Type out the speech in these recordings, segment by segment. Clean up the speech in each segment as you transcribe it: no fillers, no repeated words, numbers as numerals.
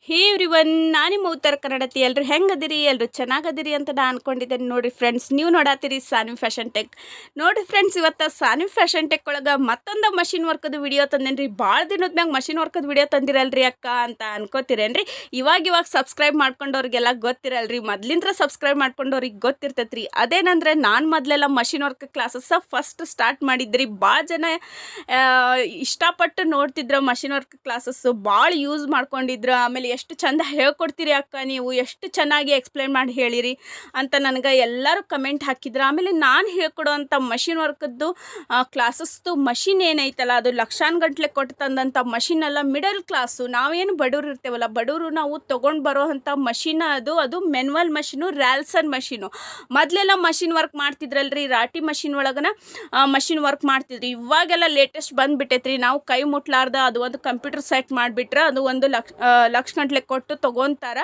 ಹೇ everyone, ನಾನು ನಿಮ್ಮ ಉತ್ತರ ಕನ್ನಡತಿ. ಎಲ್ಲರೂ ಹೆಂಗದಿರಿ? ಎಲ್ಲರೂ ಚೆನ್ನಾಗದಿರಿ ಅಂತ ನಾನು ಅನ್ಕೊಂಡಿದ್ದೇನೆ. ನೋಡಿರಿ ಫ್ರೆಂಡ್ಸ್, ನೀವು ನೋಡಾತೀರಿ ಸಾನ್ವಿ ಫ್ಯಾಷನ್ ಟೆಕ್. ನೋಡಿರಿ ಫ್ರೆಂಡ್ಸ್, ಇವತ್ತು ಸಾನ್ವಿ ಫ್ಯಾಷನ್ ಟೆಕ್ ಒಳಗೆ ಮತ್ತೊಂದು ಮಷಿನ್ ವರ್ಕದ ವಿಡಿಯೋ ತಂದೇನ್ರಿ. ಭಾಳ ದಿನದ ಮ್ಯಾಗ ಮಷಿನ್ ವರ್ಕದ ವಿಡಿಯೋ ತಂದಿರಲ್ರಿ ಅಕ್ಕ ಅಂತ ಅನ್ಕೋತೀರೇನ್ರಿ. ಇವಾಗ ಸಬ್ಸ್ಕ್ರೈಬ್ ಮಾಡ್ಕೊಂಡವ್ರಿಗೆಲ್ಲ ಗೊತ್ತಿರಲ್ರಿ, ಮೊದ್ಲಿಂದ ಸಬ್ಸ್ಕ್ರೈಬ್ ಮಾಡ್ಕೊಂಡವ್ರಿಗೆ ಗೊತ್ತಿರ್ತೈತ್ರಿ. ಅದೇನಂದ್ರೆ ನಾನು ಮೊದಲೆಲ್ಲ machine work classes first start ಮಾಡಿದ್ರಿ. ಭಾಳ ಜನ ಇಷ್ಟಪಟ್ಟು ನೋಡ್ತಿದ್ರು ಮಷಿನ್ ವರ್ಕ್ ಕ್ಲಾಸಸ್ಸು, ಭಾಳ ಯೂಸ್ ಮಾಡ್ಕೊಂಡಿದ್ರು. ಆಮೇಲೆ ಎಷ್ಟು ಚಂದ ಹೇಳ್ಕೊಡ್ತೀರಿ ಅಕ್ಕ, ನೀವು ಎಷ್ಟು ಚೆನ್ನಾಗಿ ಎಕ್ಸ್ಪ್ಲೇನ್ ಮಾಡಿ ಹೇಳಿರಿ ಅಂತ ನನಗೆ ಎಲ್ಲರೂ ಕಮೆಂಟ್ ಹಾಕಿದ್ರು. ಆಮೇಲೆ ನಾನು ಹೇಳ್ಕೊಡೋವಂಥ ಮಷಿನ್ ವರ್ಕದ್ದು ಕ್ಲಾಸಸ್ದು ಮಷಿನ್ ಏನೈತಲ್ಲ, ಅದು ಲಕ್ಷಾನುಗಟ್ಲೆ ಕೊಟ್ಟು ತಂದಂಥ ಮಷಿನ್ ಅಲ್ಲ, ಮಿಡಲ್ ಕ್ಲಾಸು. ನಾವೇನು ಬಡವ್ರು ಇರ್ತೇವಲ್ಲ, ಬಡವರು ನಾವು ತೊಗೊಂಡು ಬರೋ ಅಂಥ ಮಷಿನ್ ಅದು ಮೆನ್ವಲ್ ಮಷಿನು, ರ್ಯಾಲ್ಸನ್ ಮಷಿನು. ಮೊದಲೆಲ್ಲ ಮಷಿನ್ ವರ್ಕ್ ಮಾಡ್ತಿದ್ರಲ್ರಿ, ರಾಟಿ ಮಷಿನ್ ಒಳಗನ ಮಷಿನ್ ವರ್ಕ್ ಮಾಡ್ತಿದ್ರಿ. ಇವಾಗೆಲ್ಲ ಲೇಟೆಸ್ಟ್ ಬಂದುಬಿಟ್ಟೈತ್ರಿ. ನಾವು ಕೈ ಮುಟ್ಲಾರ್ದ ಅದು ಒಂದು ಕಂಪ್ಯೂಟರ್ ಸೆಟ್ ಮಾಡಿಬಿಟ್ರೆ ಅದು ಒಂದು ಲಕ್ಷ ಗಂಟ್ಲೆ ಕೊಟ್ಟು ತೊಗೊತಾರೆ.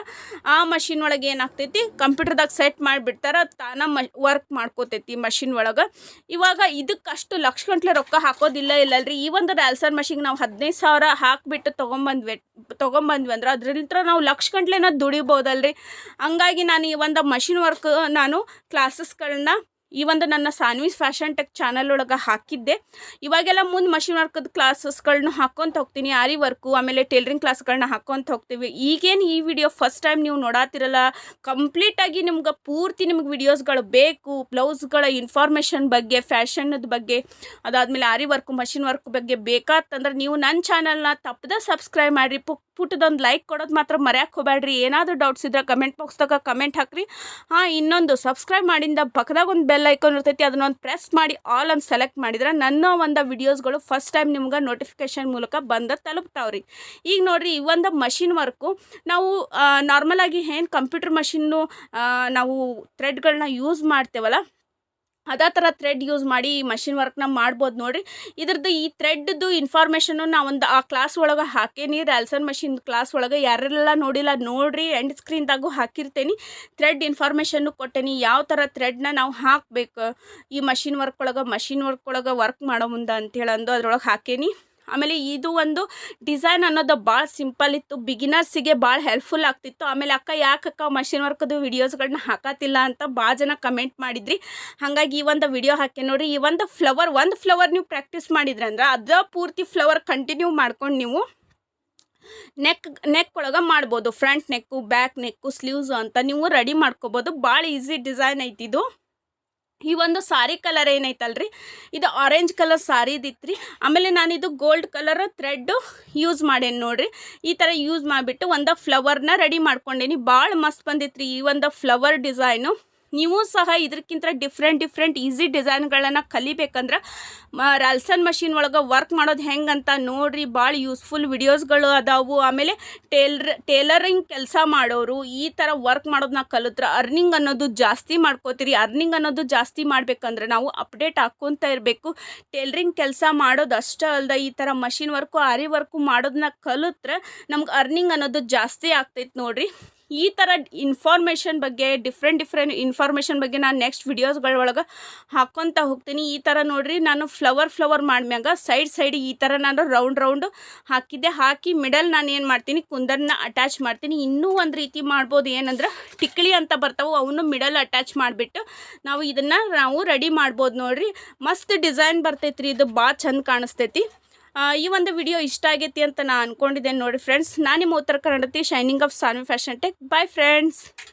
ಆ ಮಷಿನ್ ಒಳಗೆ ಏನಾಗ್ತೈತಿ, ಕಂಪ್ಯೂಟರ್ದಾಗ ಸೆಟ್ ಮಾಡಿಬಿಡ್ತಾರೆ, ತಾನ ವರ್ಕ್ ಮಾಡ್ಕೋತೈತಿ ಮಷಿನ್ ಒಳಗೆ. ಇವಾಗ ಇದಕ್ಕಷ್ಟು ಲಕ್ಷ ಗಂಟ್ಲೆ ರೊಕ್ಕ ಹಾಕೋದಿಲ್ಲ ಇಲ್ಲಲ್ರಿ. ಈ ಒಂದು ರ್ಯಾಲ್ಸನ್ ಮಷಿನ್ಗೆ ನಾವು 15,000 ಹಾಕಿಬಿಟ್ಟು ತೊಗೊಂಬಂದ್ವಿ ಅಂದ್ರೆ ಅದರಿಂದ ನಾವು ಲಕ್ಷ ಗಂಟ್ಲೆನ ದುಡಿಬೋದಲ್ರಿ. ಹಂಗಾಗಿ ನಾನು ಈ ಒಂದು ಮಷಿನ್ ವರ್ಕ್ ನಾನು ಕ್ಲಾಸಸ್ಗಳನ್ನ ಈ ಒಂದು ನನ್ನ ಸಾನ್ವಿ ಫ್ಯಾಷನ್ ಟೆಕ್ ಚಾನಲ್ ಒಳಗೆ ಹಾಕಿದ್ದೆ. ಇವಾಗೆಲ್ಲ ಮುಂದೆ ಮಷಿನ್ ವರ್ಕದ ಕ್ಲಾಸಸ್ಗಳನ್ನ ಹಾಕ್ಕೊಂತ ಹೋಗ್ತೀನಿ, ಆರಿ ವರ್ಕು ಆಮೇಲೆ ಟೇಲರಿಂಗ್ ಕ್ಲಾಸ್ಗಳನ್ನ ಹಾಕ್ಕೊಂತ ಹೋಗ್ತೀವಿ. ಈಗೇನು ಈ ವಿಡಿಯೋ ಫಸ್ಟ್ ಟೈಮ್ ನೀವು ನೋಡಾತಿರಲ್ಲ, ಕಂಪ್ಲೀಟಾಗಿ ನಿಮ್ಗೆ ಪೂರ್ತಿ ನಿಮ್ಗೆ ವಿಡಿಯೋಸ್ಗಳು ಬೇಕು. ಬ್ಲೌಸ್ಗಳ ಇನ್ಫಾರ್ಮೇಷನ್ ಬಗ್ಗೆ, ಫ್ಯಾಷನ್ನದ ಬಗ್ಗೆ, ಅದಾದಮೇಲೆ ಆರಿ ವರ್ಕು, ಮಷಿನ್ ವರ್ಕ್ ಬಗ್ಗೆ ಬೇಕಾತಂದ್ರೆ ನೀವು ನನ್ನ ಚಾನಲ್ನ ತಪ್ಪದೆ ಸಬ್ಸ್ಕ್ರೈಬ್ ಮಾಡಿರಿ. ಪುಟ್ಟದೊಂದು ಲೈಕ್ ಕೊಡೋದು ಮಾತ್ರ ಮರ್ಯಾಕೆ ಹೋಗ್ಬೇಡ್ರಿ. ಏನಾದರೂ ಡೌಟ್ಸ್ ಇದ್ರೆ ಕಮೆಂಟ್ ಬಾಕ್ಸ್ದಾಗ ಕಮೆಂಟ್ ಹಾಕ್ರಿ. ಇನ್ನೊಂದು ಸಬ್ಸ್ಕ್ರೈಬ್ ಮಾಡಿಂದ ಪಕ್ಕದಾಗ ಒಂದು ಬೆಲ್ ಐಕಾನ್ ಇರ್ತೈತಿ, ಅದನ್ನೊಂದು ಪ್ರೆಸ್ ಮಾಡಿ ಆಲ್ ಅಂತ ಸೆಲೆಕ್ಟ್ ಮಾಡಿದ್ರೆ ನನ್ನ ಒಂದು ವಿಡಿಯೋಸ್ಗಳು ಫಸ್ಟ್ ಟೈಮ್ ನಿಮ್ಗೆ ನೋಟಿಫಿಕೇಷನ್ ಮೂಲಕ ಬಂದ ತಲುಪ್ತಾವ್ರಿ. ಈಗ ನೋಡಿರಿ, ಈ ಒಂದು ಮಷಿನ್ ವರ್ಕು ನಾವು ನಾರ್ಮಲಾಗಿ ಏನು ಕಂಪ್ಯೂಟರ್ ಮಷಿನ್ನು ನಾವು ಥ್ರೆಡ್ಗಳನ್ನ ಯೂಸ್ ಮಾಡ್ತೇವಲ್ಲ, ಅದೇ ಥರ ಥ್ರೆಡ್ ಯೂಸ್ ಮಾಡಿ ಈ ಮಷಿನ್ ವರ್ಕ್ನ ಮಾಡ್ಬೋದು ನೋಡಿರಿ. ಇದ್ರದ್ದು ಈ ಥ್ರೆಡ್ದು ಇನ್ಫಾರ್ಮೇಷನ್ನು ನಾವೊಂದು ಆ ಕ್ಲಾಸ್ ಒಳಗೆ ಹಾಕೇನಿ, ರ್ಯಾಲ್ಸನ್ ಮಷಿನ್ ಕ್ಲಾಸ್ ಒಳಗೆ. ಯಾರೆಲ್ಲ ನೋಡಿಲ್ಲ ನೋಡಿರಿ, ಎಂಡ್ ಸ್ಕ್ರೀನ್ದಾಗೂ ಹಾಕಿರ್ತೇನೆ. ಥ್ರೆಡ್ ಇನ್ಫಾರ್ಮೇಷನ್ನು ಕೊಟ್ಟೇನಿ, ಯಾವ ಥರ ಥ್ರೆಡ್ನ ನಾವು ಹಾಕಬೇಕು ಈ ಮಷಿನ್ ವರ್ಕ್ ಒಳಗೆ ವರ್ಕ್ ಮಾಡೋ ಮುಂದೆ ಅಂತೇಳಂದು ಅದ್ರೊಳಗೆ ಹಾಕೇನಿ. ಆಮೇಲೆ ಇದು ಒಂದು ಡಿಸೈನ್ ಅನ್ನೋದು ಭಾಳ ಸಿಂಪಲ್ ಇತ್ತು, ಬಿಗಿನರ್ಸಿಗೆ ಭಾಳ ಹೆಲ್ಪ್ಫುಲ್ ಆಗ್ತಿತ್ತು. ಆಮೇಲೆ ಅಕ್ಕ ಯಾಕಕ್ಕ ಮಷಿನ್ ವರ್ಕದು ವಿಡಿಯೋಸ್ಗಳನ್ನ ಹಾಕತ್ತಿಲ್ಲ ಅಂತ ಭಾಳ ಜನ ಕಮೆಂಟ್ ಮಾಡಿದ್ರಿ. ಹಾಗಾಗಿ ಈ ಒಂದು ವಿಡಿಯೋ ಹಾಕಿ ನೋಡಿರಿ. ಈ ಒಂದು ಫ್ಲವರ್ ನೀವು ಪ್ರಾಕ್ಟೀಸ್ ಮಾಡಿದ್ರಿ ಅಂದ್ರೆ ಅದ ಪೂರ್ತಿ ಫ್ಲವರ್ ಕಂಟಿನ್ಯೂ ಮಾಡ್ಕೊಂಡು ನೀವು ನೆಕ್ ಒಳಗೆ ಮಾಡ್ಬೋದು. ಫ್ರಂಟ್ ನೆಕ್ಕು, ಬ್ಯಾಕ್ ನೆಕ್ಕು, ಸ್ಲೀವ್ಸು ಅಂತ ನೀವು ರೆಡಿ ಮಾಡ್ಕೋಬೋದು. ಭಾಳ ಈಸಿ ಡಿಸೈನ್ ಐತಿ ಇದು. ಈ ಒಂದು ಸಾರಿ ಕಲರ್ ಏನೈತಲ್ರಿ, ಇದು ಆರೆಂಜ್ ಕಲರ್ ಸಾರಿದಿತ್ತು. ಆಮೇಲೆ ನಾನಿದು ಗೋಲ್ಡ್ ಕಲರ್ ಥ್ರೆಡ್ಡು ಯೂಸ್ ಮಾಡೇನಿ ನೋಡಿರಿ. ಈ ಥರ ಯೂಸ್ ಮಾಡಿಬಿಟ್ಟು ಒಂದು ಫ್ಲವರ್ನ ರೆಡಿ ಮಾಡ್ಕೊಂಡೇನಿ. ಭಾಳ ಮಸ್ತ್ ಬಂದಿತ್ತು ಈ ಒಂದು ಫ್ಲವರ್ ಡಿಸೈನು. ನೀವು ಸಹ ಇದಕ್ಕಿಂತ ಡಿಫ್ರೆಂಟ್ ಈಸಿ ಡಿಸೈನ್ಗಳನ್ನು ಕಲಿಬೇಕಂದ್ರೆ ರ್ಯಾಲ್ಸನ್ ಮಷಿನ್ ಒಳಗೆ ವರ್ಕ್ ಮಾಡೋದು ಹೆಂಗಂತ ನೋಡಿರಿ. ಭಾಳ ಯೂಸ್ಫುಲ್ ವಿಡಿಯೋಸ್ಗಳು ಅದಾವು. ಆಮೇಲೆ ಟೇಲರಿಂಗ್ ಕೆಲಸ ಮಾಡೋರು ಈ ಥರ ವರ್ಕ್ ಮಾಡೋದನ್ನ ಕಲಿತ್ರೆ ಅರ್ನಿಂಗ್ ಅನ್ನೋದು ಜಾಸ್ತಿ ಮಾಡ್ಕೋತೀರಿ. ಅರ್ನಿಂಗ್ ಅನ್ನೋದು ಜಾಸ್ತಿ ಮಾಡಬೇಕಂದ್ರೆ ನಾವು ಅಪ್ಡೇಟ್ ಹಾಕ್ಕೊತ ಇರಬೇಕು. ಟೇಲರಿಂಗ್ ಕೆಲಸ ಮಾಡೋದು ಅಷ್ಟೇ ಅಲ್ಲದೆ ಈ ಥರ ಮಷಿನ್ ವರ್ಕು, ಆರಿ ವರ್ಕು ಮಾಡೋದನ್ನ ಕಲಿತ್ರೆ ನಮ್ಗೆ ಅರ್ನಿಂಗ್ ಅನ್ನೋದು ಜಾಸ್ತಿ ಆಗ್ತೈತೆ ನೋಡಿರಿ. ಈ ಥರ ಇನ್ಫಾರ್ಮೇಷನ್ ಬಗ್ಗೆ ಡಿಫ್ರೆಂಟ್ ಇನ್ಫಾರ್ಮೇಷನ್ ಬಗ್ಗೆ ನಾನು ನೆಕ್ಸ್ಟ್ ವಿಡಿಯೋಸ್ಗಳೊಳಗೆ ಹಾಕ್ಕೊತ ಹೋಗ್ತೀನಿ. ಈ ಥರ ನೋಡಿರಿ, ನಾನು ಫ್ಲವರ್ ಮಾಡ್ಮ್ಯಾಗ ಸೈಡ್ ಈ ಥರ ನಾನು ರೌಂಡ್ ಹಾಕಿದ್ದೆ. ಹಾಕಿ ಮಿಡಲ್ ನಾನು ಏನು ಮಾಡ್ತೀನಿ, ಕುಂದನ್ನ ಅಟ್ಯಾಚ್ ಮಾಡ್ತೀನಿ. ಇನ್ನೂ ಒಂದು ರೀತಿ ಮಾಡ್ಬೋದು, ಏನಂದ್ರೆ ಟಿಕ್ಲಿ ಅಂತ ಬರ್ತಾವೆ, ಅವನು ಮಿಡಲ್ ಅಟ್ಯಾಚ್ ಮಾಡಿಬಿಟ್ಟು ನಾವು ರೆಡಿ ಮಾಡ್ಬೋದು ನೋಡಿರಿ. ಮಸ್ತ್ ಡಿಸೈನ್ ಬರ್ತೈತ್ರಿ, ಇದು ಭಾಳ ಚಂದ ಕಾಣಿಸ್ತೈತಿ. ಈ ಒಂದು ವಿಡಿಯೋ ಇಷ್ಟ ಆಗೈತಿ ಅಂತ ನಾನು ಅಂದ್ಕೊಂಡಿದ್ದೇನೆ ನೋಡಿ ಫ್ರೆಂಡ್ಸ್. ನಾನು ನಿಮ್ಮ ಉತ್ತರ ಕನ್ನಡತಿ, shining of Saanvi fashion tech. Bye friends.